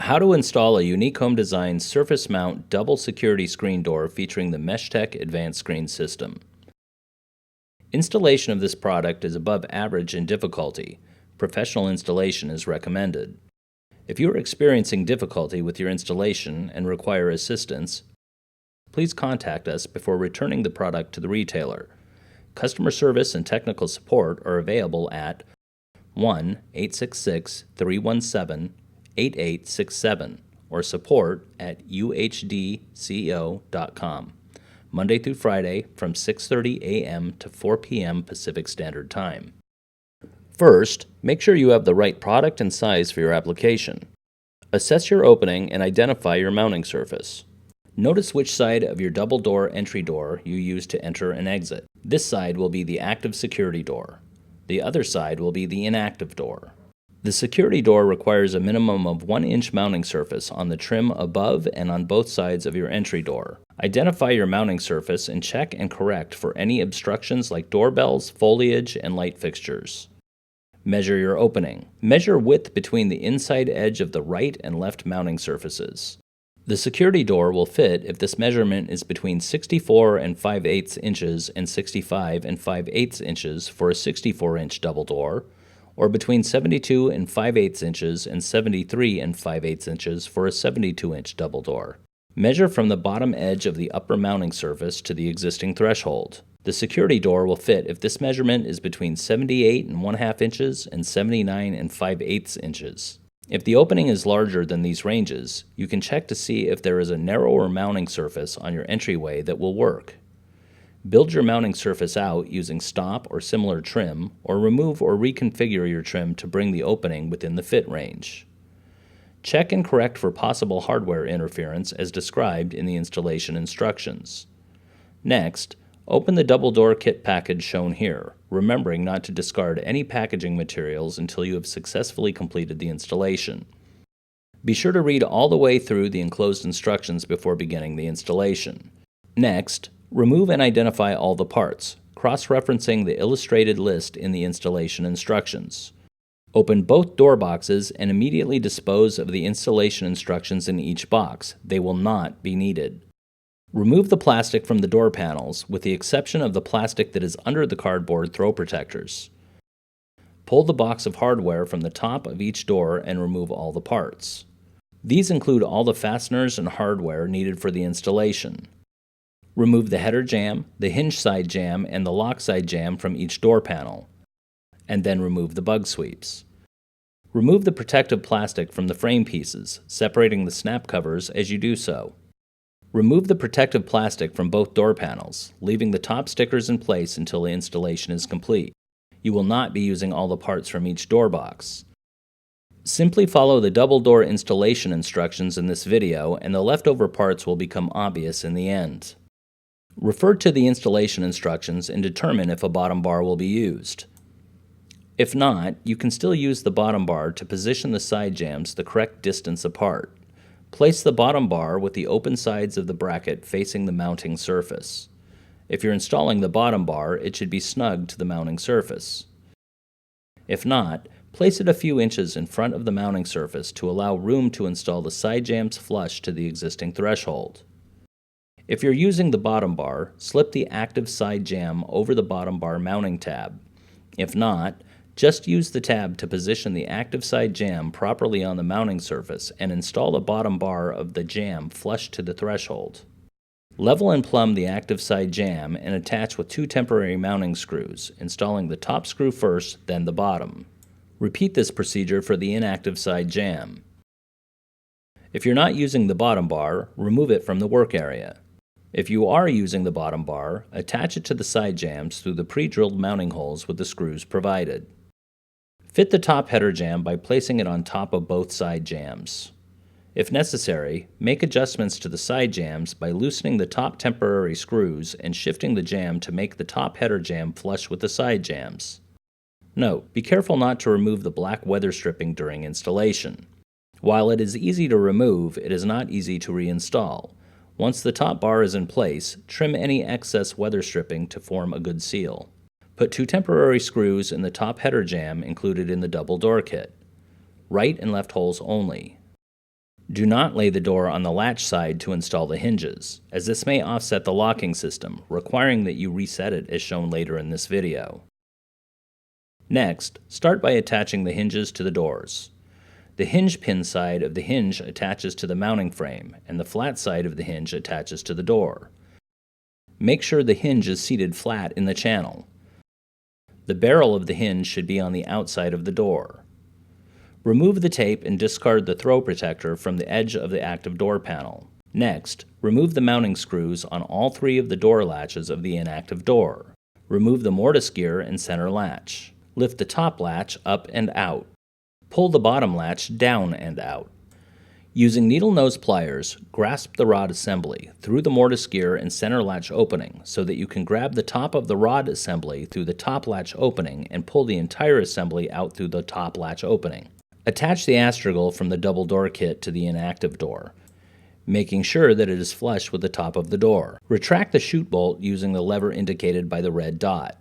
How to install a unique home design surface mount double security screen door featuring the Meshtec advanced screen system. Installation of this product is above average in difficulty. Professional installation is recommended. If you are experiencing difficulty with your installation and require assistance, please contact us before returning the product to the retailer. Customer service and technical support are available at 1-866-317-8867 or support at uhdco.com, Monday through Friday from 6:30 a.m. to 4 p.m. Pacific Standard Time. First, make sure you have the right product and size for your application. Assess your opening and identify your mounting surface. Notice which side of your double door entry door you use to enter and exit. This side will be the active security door. The other side will be the inactive door. The security door requires a minimum of 1-inch mounting surface on the trim above and on both sides of your entry door. Identify your mounting surface and check and correct for any obstructions like doorbells, foliage, and light fixtures. Measure your opening. Measure width between the inside edge of the right and left mounting surfaces. The security door will fit if this measurement is between 64 and 5/8 inches and 65 and 5/8 inches for a 64-inch double door, or between 72 and 5/8 inches and 73 and 5/8 inches for a 72-inch double door. Measure from the bottom edge of the upper mounting surface to the existing threshold. The security door will fit if this measurement is between 78 and 1/2 inches and 79 and 5/8 inches. If the opening is larger than these ranges, you can check to see if there is a narrower mounting surface on your entryway that will work. Build your mounting surface out using stop or similar trim, or remove or reconfigure your trim to bring the opening within the fit range. Check and correct for possible hardware interference as described in the installation instructions. Next, open the double door kit package shown here, remembering not to discard any packaging materials until you have successfully completed the installation. Be sure to read all the way through the enclosed instructions before beginning the installation. Next, remove and identify all the parts, cross-referencing the illustrated list in the installation instructions. Open both door boxes and immediately dispose of the installation instructions in each box. They will not be needed. Remove the plastic from the door panels, with the exception of the plastic that is under the cardboard throw protectors. Pull the box of hardware from the top of each door and remove all the parts. These include all the fasteners and hardware needed for the installation. Remove the header jamb, the hinge side jamb, and the lock side jamb from each door panel, and then remove the bug sweeps. Remove the protective plastic from the frame pieces, separating the snap covers as you do so. Remove the protective plastic from both door panels, leaving the top stickers in place until the installation is complete. You will not be using all the parts from each door box. Simply follow the double door installation instructions in this video and the leftover parts will become obvious in the end. Refer to the installation instructions and determine if a bottom bar will be used. If not, you can still use the bottom bar to position the side jambs the correct distance apart. Place the bottom bar with the open sides of the bracket facing the mounting surface. If you're installing the bottom bar, it should be snug to the mounting surface. If not, place it a few inches in front of the mounting surface to allow room to install the side jambs flush to the existing threshold. If you're using the bottom bar, slip the active side jamb over the bottom bar mounting tab. If not, just use the tab to position the active side jamb properly on the mounting surface and install the bottom bar of the jamb flush to the threshold. Level and plumb the active side jamb and attach with 2 temporary mounting screws, installing the top screw first, then the bottom. Repeat this procedure for the inactive side jamb. If you're not using the bottom bar, remove it from the work area. If you are using the bottom bar, attach it to the side jambs through the pre-drilled mounting holes with the screws provided. Fit the top header jamb by placing it on top of both side jambs. If necessary, make adjustments to the side jambs by loosening the top temporary screws and shifting the jamb to make the top header jamb flush with the side jambs. Note, be careful not to remove the black weather stripping during installation. While it is easy to remove, it is not easy to reinstall. Once the top bar is in place, trim any excess weather stripping to form a good seal. Put 2 temporary screws in the top header jamb included in the double door kit. Right and left holes only. Do not lay the door on the latch side to install the hinges, as this may offset the locking system, requiring that you reset it as shown later in this video. Next, start by attaching the hinges to the doors. The hinge pin side of the hinge attaches to the mounting frame, and the flat side of the hinge attaches to the door. Make sure the hinge is seated flat in the channel. The barrel of the hinge should be on the outside of the door. Remove the tape and discard the throw protector from the edge of the active door panel. Next, remove the mounting screws on all three of the door latches of the inactive door. Remove the mortise gear and center latch. Lift the top latch up and out. Pull the bottom latch down and out. Using needle nose pliers, grasp the rod assembly through the mortise gear and center latch opening so that you can grab the top of the rod assembly through the top latch opening and pull the entire assembly out through the top latch opening. Attach the astragal from the double door kit to the inactive door, making sure that it is flush with the top of the door. Retract the chute bolt using the lever indicated by the red dot.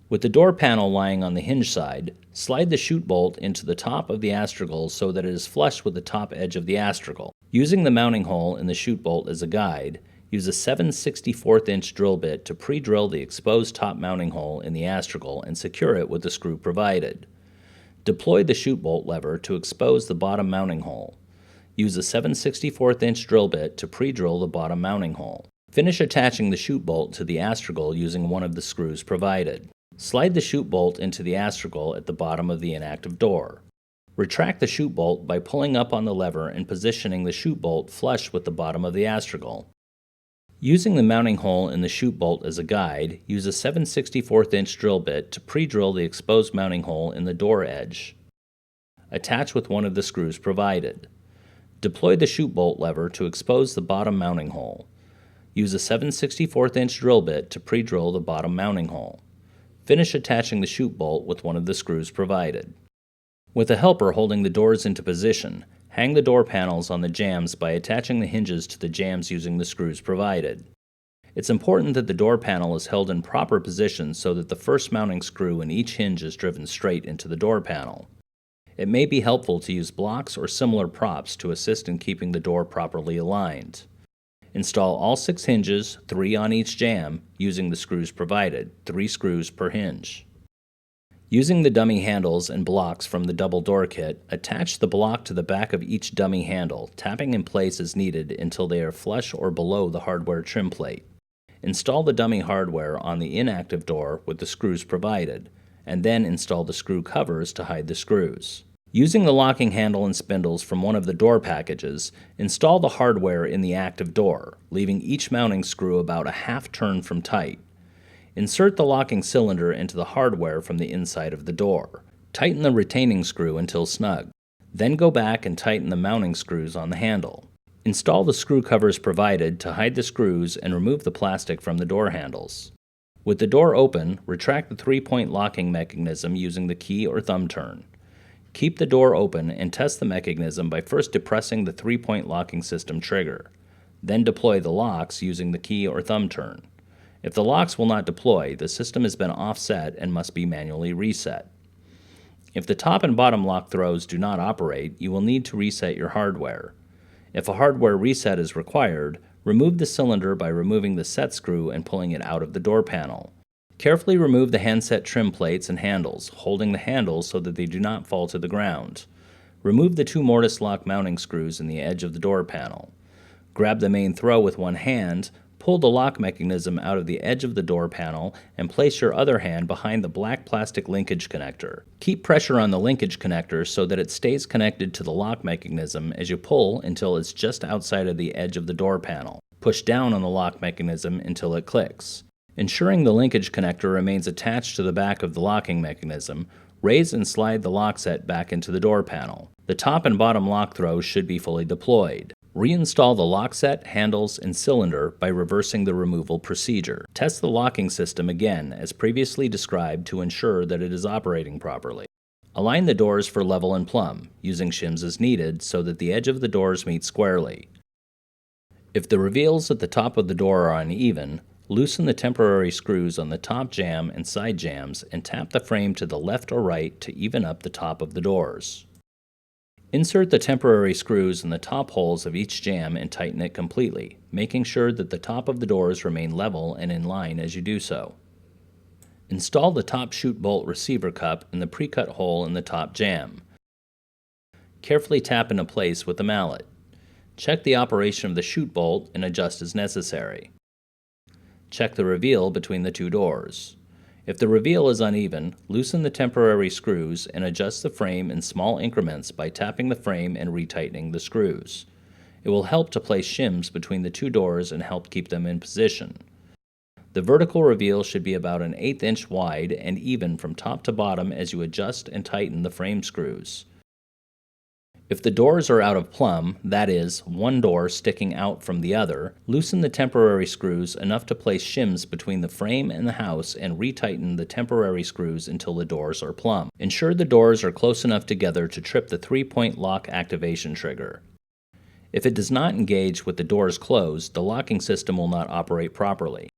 With the door panel lying on the hinge side, slide the chute bolt into the top of the astragal so that it is flush with the top edge of the astragal. Using the mounting hole in the chute bolt as a guide, use a 7/64" drill bit to pre-drill the exposed top mounting hole in the astragal and secure it with the screw provided. Deploy the chute bolt lever to expose the bottom mounting hole. Use a 7/64" drill bit to pre-drill the bottom mounting hole. Finish attaching the chute bolt to the astragal using one of the screws provided. Slide the chute bolt into the astragal at the bottom of the inactive door. Retract the chute bolt by pulling up on the lever and positioning the chute bolt flush with the bottom of the astragal. Using the mounting hole in the chute bolt as a guide, use a 7/64" drill bit to pre-drill the exposed mounting hole in the door edge. Attach with one of the screws provided. Deploy the chute bolt lever to expose the bottom mounting hole. Use a 7/64" drill bit to pre-drill the bottom mounting hole. Finish attaching the chute bolt with one of the screws provided. With a helper holding the doors into position, hang the door panels on the jambs by attaching the hinges to the jambs using the screws provided. It's important that the door panel is held in proper position so that the first mounting screw in each hinge is driven straight into the door panel. It may be helpful to use blocks or similar props to assist in keeping the door properly aligned. Install all 6 hinges, 3 on each jamb, using the screws provided, 3 screws per hinge. Using the dummy handles and blocks from the double door kit, attach the block to the back of each dummy handle, tapping in place as needed until they are flush or below the hardware trim plate. Install the dummy hardware on the inactive door with the screws provided, and then install the screw covers to hide the screws. Using the locking handle and spindles from one of the door packages, install the hardware in the active door, leaving each mounting screw about a half turn from tight. Insert the locking cylinder into the hardware from the inside of the door. Tighten the retaining screw until snug. Then go back and tighten the mounting screws on the handle. Install the screw covers provided to hide the screws and remove the plastic from the door handles. With the door open, retract the 3-point locking mechanism using the key or thumb turn. Keep the door open and test the mechanism by first depressing the 3-point locking system trigger. Then deploy the locks using the key or thumb turn. If the locks will not deploy, the system has been offset and must be manually reset. If the top and bottom lock throws do not operate, you will need to reset your hardware. If a hardware reset is required, remove the cylinder by removing the set screw and pulling it out of the door panel. Carefully remove the handset trim plates and handles, holding the handles so that they do not fall to the ground. Remove the 2 mortise lock mounting screws in the edge of the door panel. Grab the main throw with one hand, pull the lock mechanism out of the edge of the door panel, and place your other hand behind the black plastic linkage connector. Keep pressure on the linkage connector so that it stays connected to the lock mechanism as you pull until it's just outside of the edge of the door panel. Push down on the lock mechanism until it clicks. Ensuring the linkage connector remains attached to the back of the locking mechanism, raise and slide the lockset back into the door panel. The top and bottom lock throws should be fully deployed. Reinstall the lockset, handles, and cylinder by reversing the removal procedure. Test the locking system again as previously described to ensure that it is operating properly. Align the doors for level and plumb, using shims as needed so that the edge of the doors meet squarely. If the reveals at the top of the door are uneven, loosen the temporary screws on the top jamb and side jambs and tap the frame to the left or right to even up the top of the doors. Insert the temporary screws in the top holes of each jamb and tighten it completely, making sure that the top of the doors remain level and in line as you do so. Install the top chute bolt receiver cup in the pre-cut hole in the top jamb. Carefully tap into place with the mallet. Check the operation of the chute bolt and adjust as necessary. Check the reveal between the two doors. If the reveal is uneven, loosen the temporary screws and adjust the frame in small increments by tapping the frame and retightening the screws. It will help to place shims between the two doors and help keep them in position. The vertical reveal should be about an 1/8 inch wide and even from top to bottom as you adjust and tighten the frame screws. If the doors are out of plumb, that is, one door sticking out from the other, loosen the temporary screws enough to place shims between the frame and the house and retighten the temporary screws until the doors are plumb. Ensure the doors are close enough together to trip the 3-point lock activation trigger. If it does not engage with the doors closed, the locking system will not operate properly.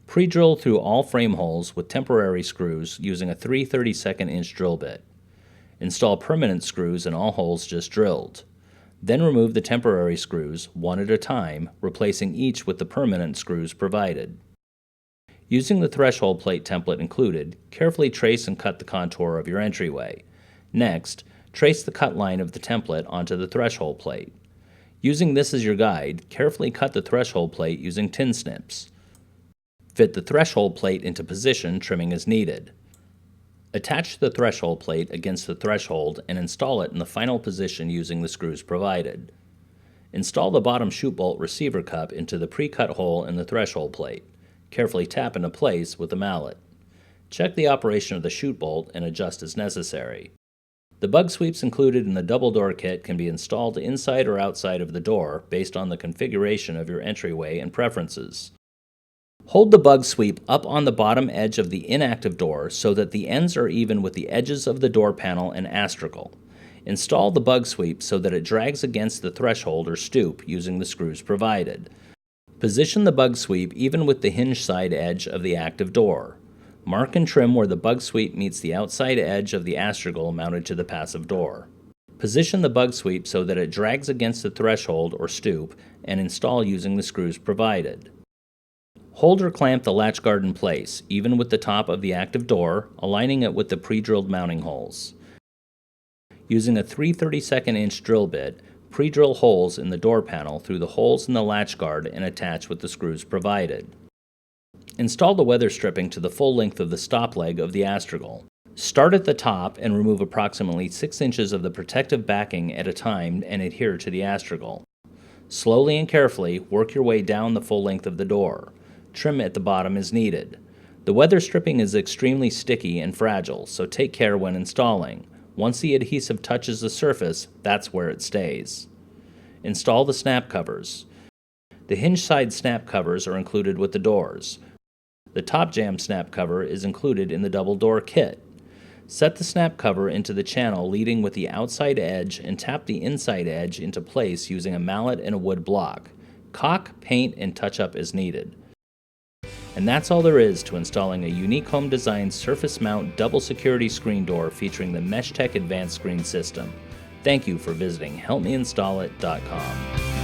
Pre-drill through all frame holes with temporary screws using a 3/32 inch drill bit. Install permanent screws in all holes just drilled. Then remove the temporary screws, one at a time, replacing each with the permanent screws provided. Using the threshold plate template included, carefully trace and cut the contour of your entryway. Next, trace the cut line of the template onto the threshold plate. Using this as your guide, carefully cut the threshold plate using tin snips. Fit the threshold plate into position, trimming as needed. Attach the threshold plate against the threshold and install it in the final position using the screws provided. Install the bottom chute bolt receiver cup into the pre-cut hole in the threshold plate. Carefully tap into place with the mallet. Check the operation of the chute bolt and adjust as necessary. The bug sweeps included in the double door kit can be installed inside or outside of the door based on the configuration of your entryway and preferences. Hold the bug sweep up on the bottom edge of the inactive door so that the ends are even with the edges of the door panel and astragal. Install the bug sweep so that it drags against the threshold or stoop using the screws provided. Position the bug sweep even with the hinge side edge of the active door. Mark and trim where the bug sweep meets the outside edge of the astragal mounted to the passive door. Position the bug sweep so that it drags against the threshold or stoop and install using the screws provided. Hold or clamp the latch guard in place, even with the top of the active door, aligning it with the pre-drilled mounting holes. Using a 3/32 inch drill bit, pre-drill holes in the door panel through the holes in the latch guard and attach with the screws provided. Install the weather stripping to the full length of the stop leg of the astragal. Start at the top and remove approximately 6 inches of the protective backing at a time and adhere to the astragal. Slowly and carefully work your way down the full length of the door. Trim at the bottom as needed. The weather stripping is extremely sticky and fragile, so take care when installing. Once the adhesive touches the surface, that's where it stays. Install the snap covers. The hinge side snap covers are included with the doors. The top jamb snap cover is included in the double door kit. Set the snap cover into the channel leading with the outside edge and tap the inside edge into place using a mallet and a wood block. Caulk, paint, and touch up as needed. And that's all there is to installing a unique home design surface mount double security screen door featuring the Meshtec advanced screen system. Thank you for visiting HelpMeInstallIt.com.